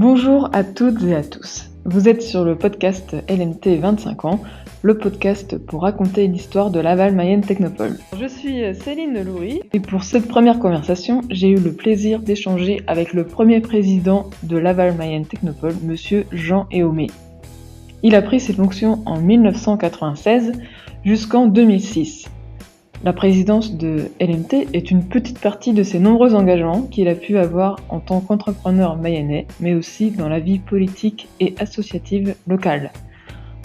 Bonjour à toutes et à tous. Vous êtes sur le podcast LMT 25 ans, le podcast pour raconter l'histoire de Laval Mayenne Technopole. Je suis Céline Loury et pour cette première conversation, j'ai eu le plaisir d'échanger avec le premier président de Laval Mayenne Technopole, monsieur Jean Éaumé. Il a pris ses fonctions en 1996 jusqu'en 2006. La présidence de LMT est une petite partie de ses nombreux engagements qu'il a pu avoir en tant qu'entrepreneur mayennais, mais aussi dans la vie politique et associative locale.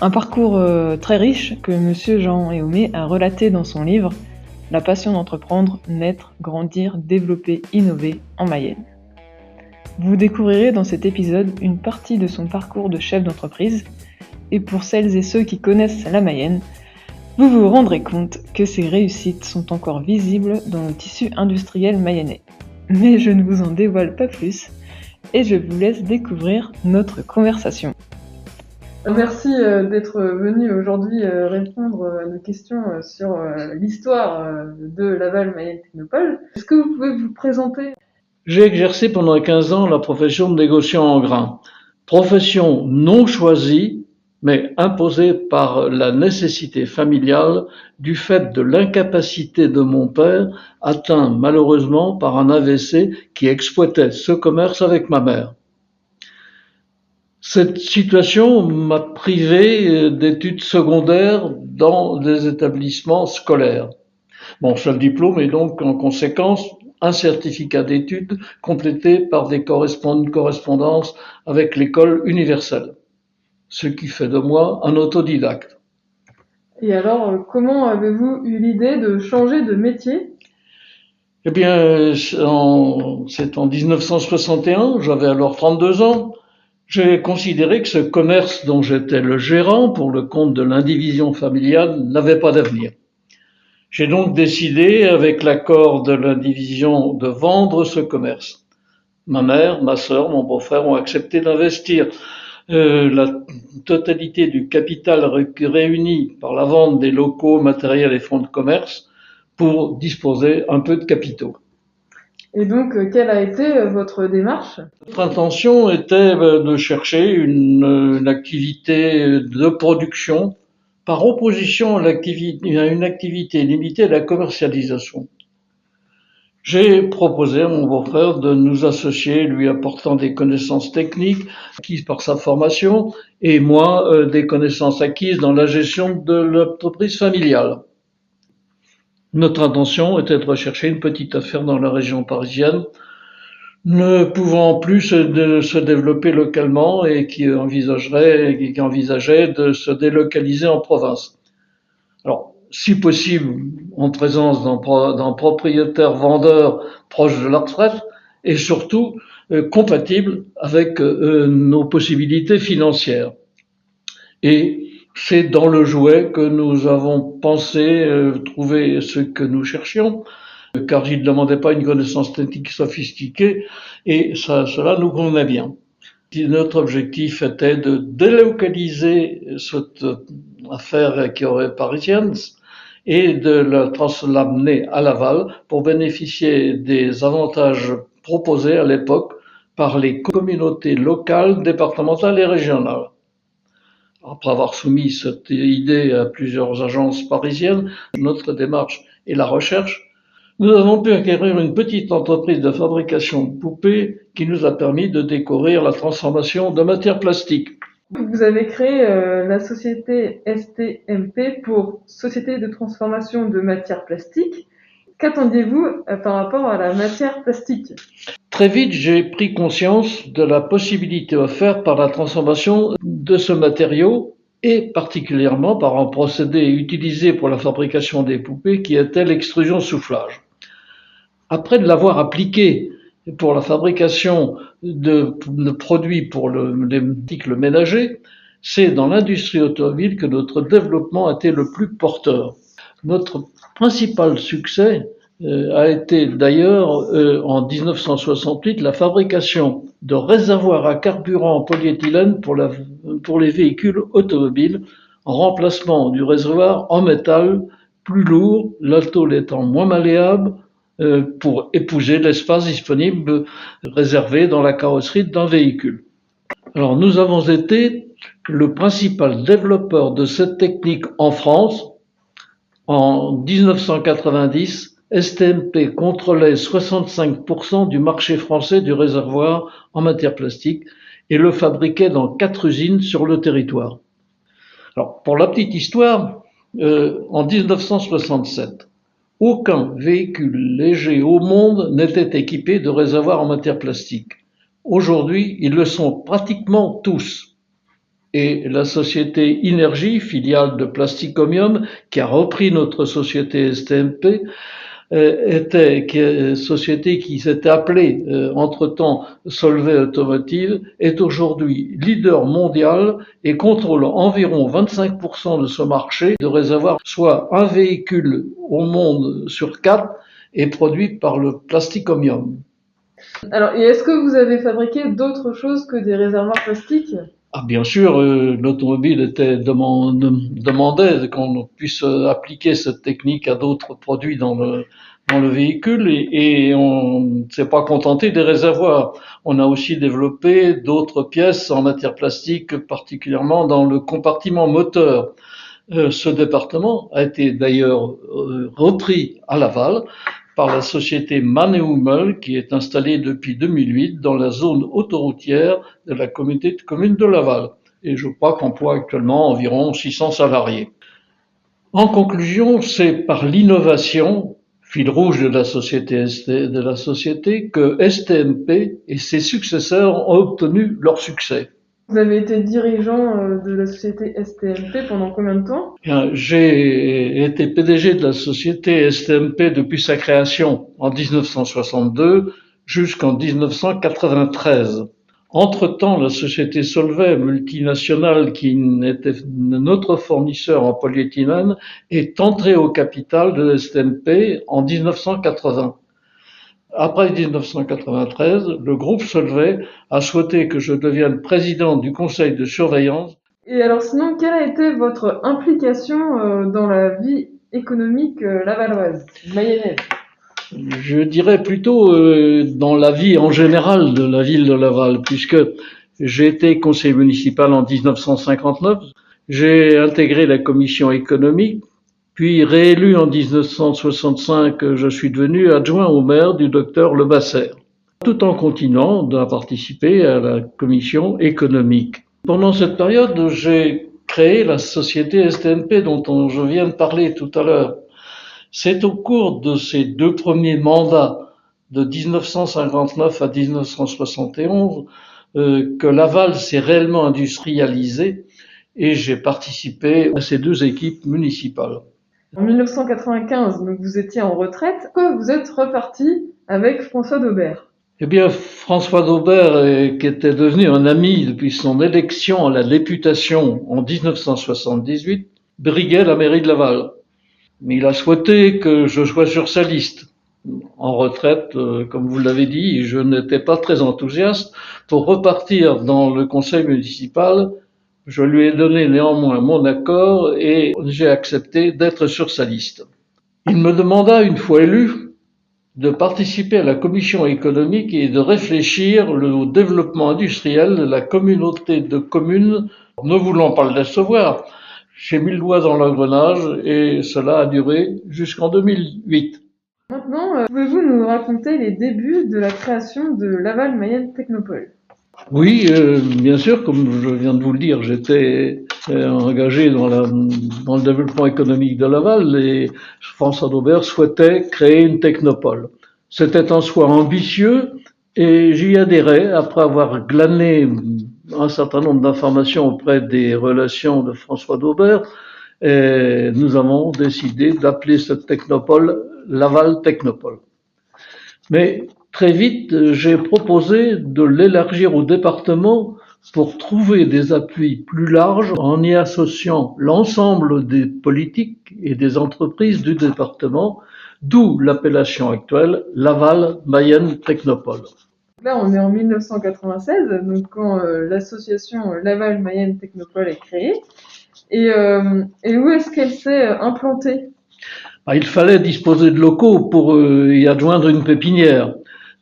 Un parcours très riche que monsieur Jean Éaumé a relaté dans son livre « La passion d'entreprendre, naître, grandir, développer, innover en Mayenne ». Vous découvrirez dans cet épisode une partie de son parcours de chef d'entreprise, et pour celles et ceux qui connaissent la Mayenne, vous vous rendrez compte que ces réussites sont encore visibles dans le tissu industriel mayennais. Mais je ne vous en dévoile pas plus et je vous laisse découvrir notre conversation. Merci d'être venu aujourd'hui répondre à nos questions sur l'histoire de Laval Mayenne Technopole. Est-ce que vous pouvez vous présenter ? J'ai exercé pendant 15 ans la profession de négociant en grains. Profession non choisie, mais imposée par la nécessité familiale du fait de l'incapacité de mon père, atteint malheureusement par un AVC qui exploitait ce commerce avec ma mère. Cette situation m'a privé d'études secondaires dans des établissements scolaires. Mon seul diplôme est donc en conséquence un certificat d'études complété par une correspondance avec l'école universelle, ce qui fait de moi un autodidacte. Et alors, comment avez-vous eu l'idée de changer de métier ? Eh bien, c'est en 1961, j'avais alors 32 ans. J'ai considéré que ce commerce dont j'étais le gérant pour le compte de l'indivision familiale n'avait pas d'avenir. J'ai donc décidé, avec l'accord de l'indivision, de vendre ce commerce. Ma mère, ma sœur, mon beau-frère ont accepté d'investir la totalité du capital réuni par la vente des locaux, matériels et fonds de commerce pour disposer un peu de capitaux. Et donc, quelle a été votre démarche ? Notre intention était de chercher une activité de production par opposition à une activité limitée à la commercialisation. J'ai proposé à mon beau-frère de nous associer, lui apportant des connaissances techniques acquises par sa formation et moi des connaissances acquises dans la gestion de l'entreprise familiale. Notre intention était de rechercher une petite affaire dans la région parisienne, ne pouvant plus se développer localement et qui envisageait de se délocaliser en province. Alors, si possible, en présence d'un propriétaire vendeur proche de la retraite et surtout compatible avec nos possibilités financières. Et c'est dans le jouet que nous avons pensé trouver ce que nous cherchions, car il ne demandait pas une connaissance technique sophistiquée et cela nous convenait bien. Notre objectif était de délocaliser cette affaire qui aurait parisienne et de l'amener à Laval pour bénéficier des avantages proposés à l'époque par les communautés locales, départementales et régionales. Après avoir soumis cette idée à plusieurs agences parisiennes, notre démarche et la recherche, nous avons pu acquérir une petite entreprise de fabrication de poupées qui nous a permis de découvrir la transformation de matières plastiques. Vous avez créé la société STMP pour Société de transformation de matières plastiques. Qu'attendiez-vous par rapport à la matière plastique ? Très vite, j'ai pris conscience de la possibilité offerte par la transformation de ce matériau et particulièrement par un procédé utilisé pour la fabrication des poupées qui était l'extrusion soufflage. Après de l'avoir appliqué pour la fabrication de produits pour les articles ménagers, c'est dans l'industrie automobile que notre développement a été le plus porteur. Notre principal succès a été d'ailleurs en 1968 la fabrication de réservoirs à carburant en polyéthylène pour les véhicules automobiles en remplacement du réservoir en métal plus lourd, l'atole étant moins malléable, pour épouser l'espace disponible réservé dans la carrosserie d'un véhicule. Alors, nous avons été le principal développeur de cette technique en France. En 1990, STMP contrôlait 65% du marché français du réservoir en matière plastique et le fabriquait dans 4 usines sur le territoire. Alors, pour la petite histoire, en 1967, aucun véhicule léger au monde n'était équipé de réservoirs en matière plastique. Aujourd'hui, ils le sont pratiquement tous. Et la société Inergie, filiale de Plasticomium, qui a repris notre société STMP, société qui s'était appelée entre-temps Solvay Automotive, est aujourd'hui leader mondial et contrôle environ 25% de ce marché de réservoirs, soit un véhicule au monde sur 4 est produit par le Plasticomium. Alors, et est-ce que vous avez fabriqué d'autres choses que des réservoirs plastiques? Ah, bien sûr, l'automobile demandait qu'on puisse appliquer cette technique à d'autres produits dans le véhicule et on ne s'est pas contenté des réservoirs. On a aussi développé d'autres pièces en matière plastique, particulièrement dans le compartiment moteur. Ce département a été d'ailleurs repris à Laval par la société MAN & Hummel qui est installée depuis 2008 dans la zone autoroutière de la communauté de communes de Laval. Et je crois qu'emploie actuellement environ 600 salariés. En conclusion, c'est par l'innovation, fil rouge de la société, que STMP et ses successeurs ont obtenu leur succès. Vous avez été dirigeant de la société STMP pendant combien de temps? J'ai été PDG de la société STMP depuis sa création en 1962 jusqu'en 1993. Entre-temps, la société Solvay, multinationale qui était notre fournisseur en polyéthylène, est entrée au capital de STMP en 1980. Après 1993, le groupe Solvay a souhaité que je devienne président du conseil de surveillance. Et alors sinon, quelle a été votre implication dans la vie économique lavalloise, mayonnaise? Je dirais plutôt dans la vie en général de la ville de Laval, puisque j'ai été conseiller municipal en 1959, j'ai intégré la commission économique, puis réélu en 1965, je suis devenu adjoint au maire du docteur Lebasser, tout en continuant à participer à la commission économique. Pendant cette période, j'ai créé la société STMP dont je viens de parler tout à l'heure. C'est au cours de ces 2 premiers mandats, de 1959 à 1971, que Laval s'est réellement industrialisé et j'ai participé à ces 2 équipes municipales. En 1995, donc vous étiez en retraite. Pourquoi vous êtes reparti avec François Daubert? Eh bien, François Daubert, qui était devenu un ami depuis son élection à la députation en 1978, briguait la mairie de Laval. Mais il a souhaité que je sois sur sa liste. En retraite, comme vous l'avez dit, je n'étais pas très enthousiaste. Pour repartir dans le conseil municipal, je lui ai donné néanmoins mon accord et j'ai accepté d'être sur sa liste. Il me demanda, une fois élu, de participer à la commission économique et de réfléchir au développement industriel de la communauté de communes. Ne voulant pas le décevoir, j'ai mis le doigt dans l'engrenage et cela a duré jusqu'en 2008. Maintenant, pouvez-vous nous raconter les débuts de la création de Laval Mayenne Technopole? Oui, bien sûr, comme je viens de vous le dire, j'étais engagé dans le développement économique de Laval et François Daubert souhaitait créer une technopole. C'était en soi ambitieux et j'y adhérais après avoir glané un certain nombre d'informations auprès des relations de François Daubert. Et nous avons décidé d'appeler cette technopole Laval Technopole. Mais très vite, j'ai proposé de l'élargir au département pour trouver des appuis plus larges en y associant l'ensemble des politiques et des entreprises du département, d'où l'appellation actuelle Laval Mayenne Technopole. Là, on est en 1996, donc quand l'association Laval Mayenne Technopole est créée. Et où est-ce qu'elle s'est implantée? Il fallait disposer de locaux pour y adjoindre une pépinière.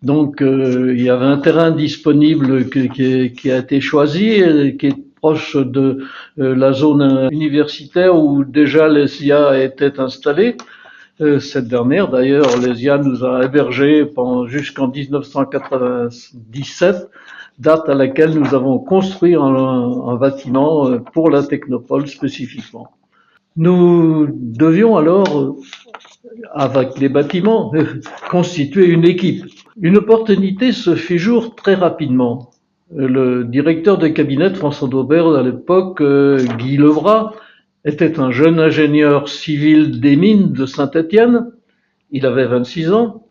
Donc il y avait un terrain disponible qui a été choisi, qui est proche de la zone universitaire où déjà l'ESIA était installée. Cette dernière, d'ailleurs, l'ESIA nous a hébergés jusqu'en 1997, date à laquelle nous avons construit un bâtiment pour la Technopole spécifiquement. Nous devions alors, avec les bâtiments, constituer une équipe. Une opportunité se fit jour très rapidement. Le directeur de cabinet de François Daubert à l'époque, Guy Levrat, était un jeune ingénieur civil des mines de Saint-Étienne. Il avait 26 ans.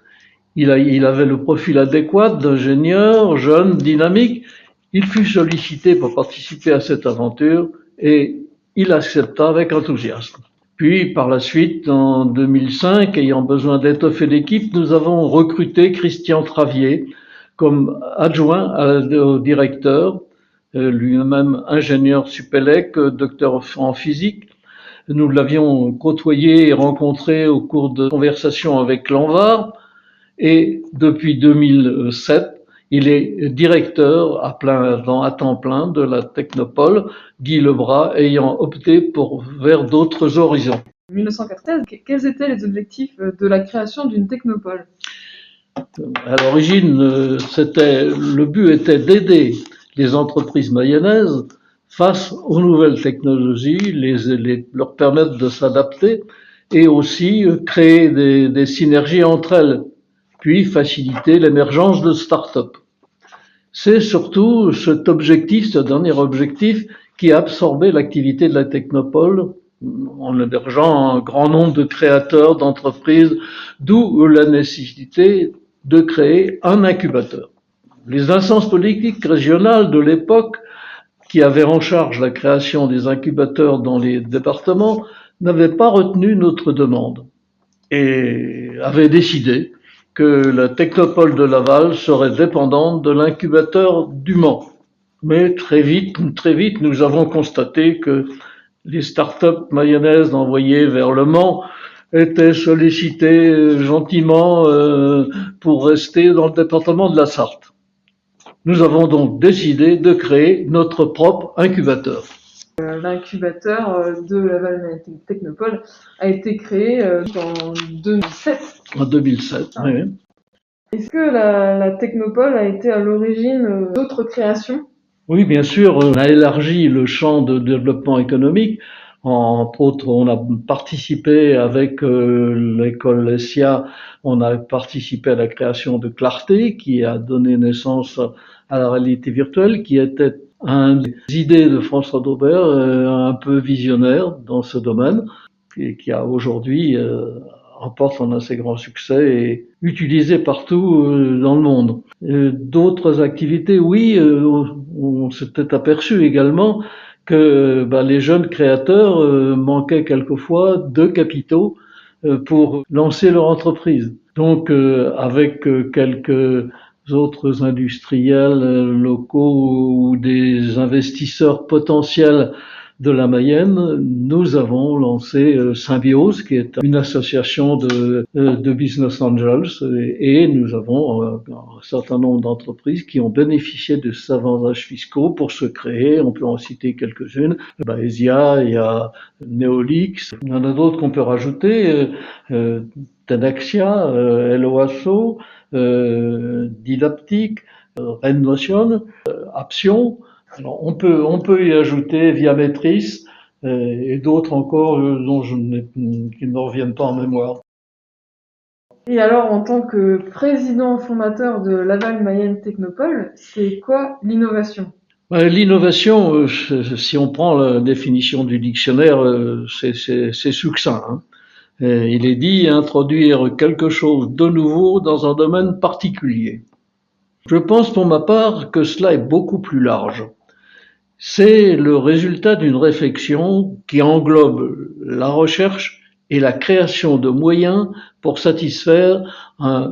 Il avait le profil adéquat d'ingénieur, jeune, dynamique. Il fut sollicité pour participer à cette aventure et il accepta avec enthousiasme. Puis, par la suite, en 2005, ayant besoin d'étoffer l'équipe, nous avons recruté Christian Travier comme adjoint au directeur, lui-même ingénieur Supélec, docteur en physique. Nous l'avions côtoyé et rencontré au cours de conversations avec l'ANVAR et depuis 2007, il est directeur à temps plein de la Technopole, Guy Lebras ayant opté vers d'autres horizons. En 1993, quels étaient les objectifs de la création d'une Technopole? À l'origine, le but était d'aider les entreprises mayonnaises face aux nouvelles technologies, leur permettre de s'adapter et aussi créer des synergies entre elles, puis faciliter l'émergence de start-up. C'est surtout ce dernier objectif, qui a absorbé l'activité de la Technopole en hébergeant un grand nombre de créateurs d'entreprises, d'où la nécessité de créer un incubateur. Les instances politiques régionales de l'époque, qui avaient en charge la création des incubateurs dans les départements, n'avaient pas retenu notre demande et avaient décidé que la Technopole de Laval serait dépendante de l'incubateur du Mans. Mais très vite, nous avons constaté que les start-up mayonnaises envoyées vers le Mans étaient sollicitées gentiment pour rester dans le département de la Sarthe. Nous avons donc décidé de créer notre propre incubateur. L'incubateur de Laval Mayenne Technopole a été créé en 2007. En 2007, oui. Est-ce que la Technopole a été à l'origine d'autres créations? Oui, bien sûr, on a élargi le champ de développement économique. Entre autres, on a participé avec l'école LESIA, on a participé à la création de Clarté, qui a donné naissance à la réalité virtuelle, qui était une des idées de François Daubert, un peu visionnaire dans ce domaine, et qui a aujourd'hui remporte un assez grand succès et utilisé partout dans le monde. D'autres activités, oui, on s'était aperçu également que les jeunes créateurs manquaient quelquefois de capitaux pour lancer leur entreprise. Donc, avec quelques autres industriels locaux ou des investisseurs potentiels de la Mayenne, nous avons lancé Symbiose, qui est une association de business angels, et nous avons un certain nombre d'entreprises qui ont bénéficié de ces avantages fiscaux pour se créer. On peut en citer quelques-unes. ESIA, il y a Neolix, il y en a d'autres qu'on peut rajouter. Tenaxia, LOASO, Didaptic, Renmotion, Aption. Alors, on peut y ajouter Viametris et d'autres encore qui ne me reviennent pas en mémoire. Et alors, en tant que président fondateur de Laval Mayenne Technopole, c'est quoi l'innovation? L'innovation, si on prend la définition du dictionnaire, c'est succinct. Hein. Il est dit introduire quelque chose de nouveau dans un domaine particulier. Je pense pour ma part que cela est beaucoup plus large. C'est le résultat d'une réflexion qui englobe la recherche et la création de moyens pour satisfaire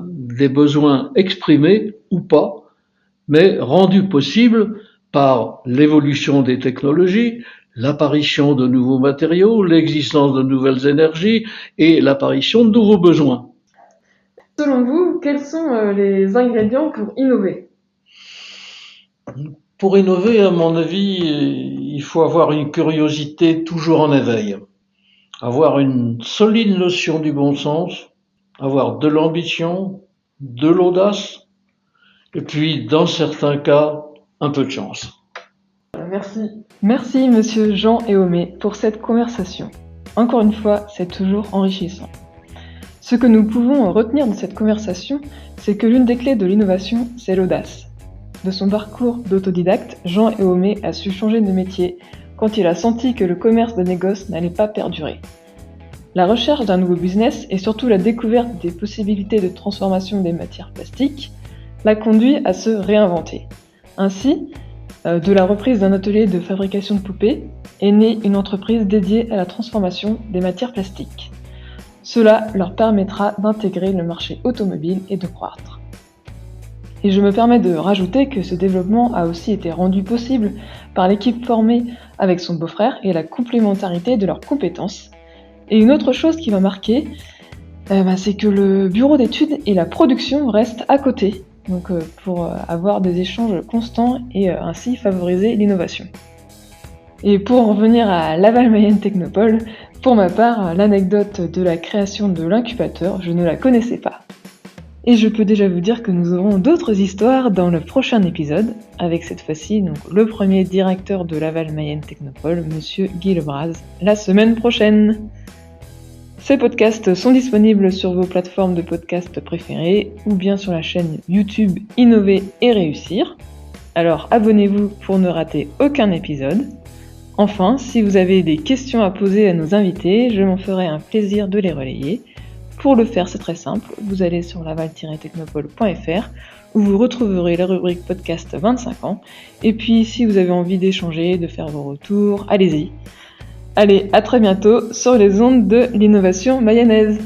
des besoins exprimés ou pas, mais rendus possibles par l'évolution des technologies, l'apparition de nouveaux matériaux, l'existence de nouvelles énergies et l'apparition de nouveaux besoins. Selon vous, quels sont les ingrédients pour innover ? Pour innover, à mon avis, il faut avoir une curiosité toujours en éveil, avoir une solide notion du bon sens, avoir de l'ambition, de l'audace, et puis, dans certains cas, un peu de chance. Merci. Merci, monsieur Jean Éomé, pour cette conversation. Encore une fois, c'est toujours enrichissant. Ce que nous pouvons retenir de cette conversation, c'est que l'une des clés de l'innovation, c'est l'audace. De son parcours d'autodidacte, Jean Éomé a su changer de métier quand il a senti que le commerce de négoce n'allait pas perdurer. La recherche d'un nouveau business et surtout la découverte des possibilités de transformation des matières plastiques l'a conduit à se réinventer. Ainsi, de la reprise d'un atelier de fabrication de poupées est née une entreprise dédiée à la transformation des matières plastiques. Cela leur permettra d'intégrer le marché automobile et de croître. Et je me permets de rajouter que ce développement a aussi été rendu possible par l'équipe formée avec son beau-frère et la complémentarité de leurs compétences. Et une autre chose qui m'a marqué, c'est que le bureau d'études et la production restent à côté, donc pour avoir des échanges constants et ainsi favoriser l'innovation. Et pour en revenir à Laval Mayenne Technopole, pour ma part, l'anecdote de la création de l'incubateur, je ne la connaissais pas. Et je peux déjà vous dire que nous aurons d'autres histoires dans le prochain épisode, avec cette fois-ci donc, le premier directeur de Laval Mayenne Technopole, monsieur Guy Lebras, la semaine prochaine. Ces podcasts sont disponibles sur vos plateformes de podcasts préférées ou bien sur la chaîne YouTube Innover et Réussir. Alors abonnez-vous pour ne rater aucun épisode. Enfin, si vous avez des questions à poser à nos invités, je m'en ferai un plaisir de les relayer. Pour le faire, c'est très simple, vous allez sur laval-technopole.fr où vous retrouverez la rubrique podcast 25 ans. Et puis, si vous avez envie d'échanger, de faire vos retours, allez-y. Allez, à très bientôt sur les ondes de l'innovation mayonnaise.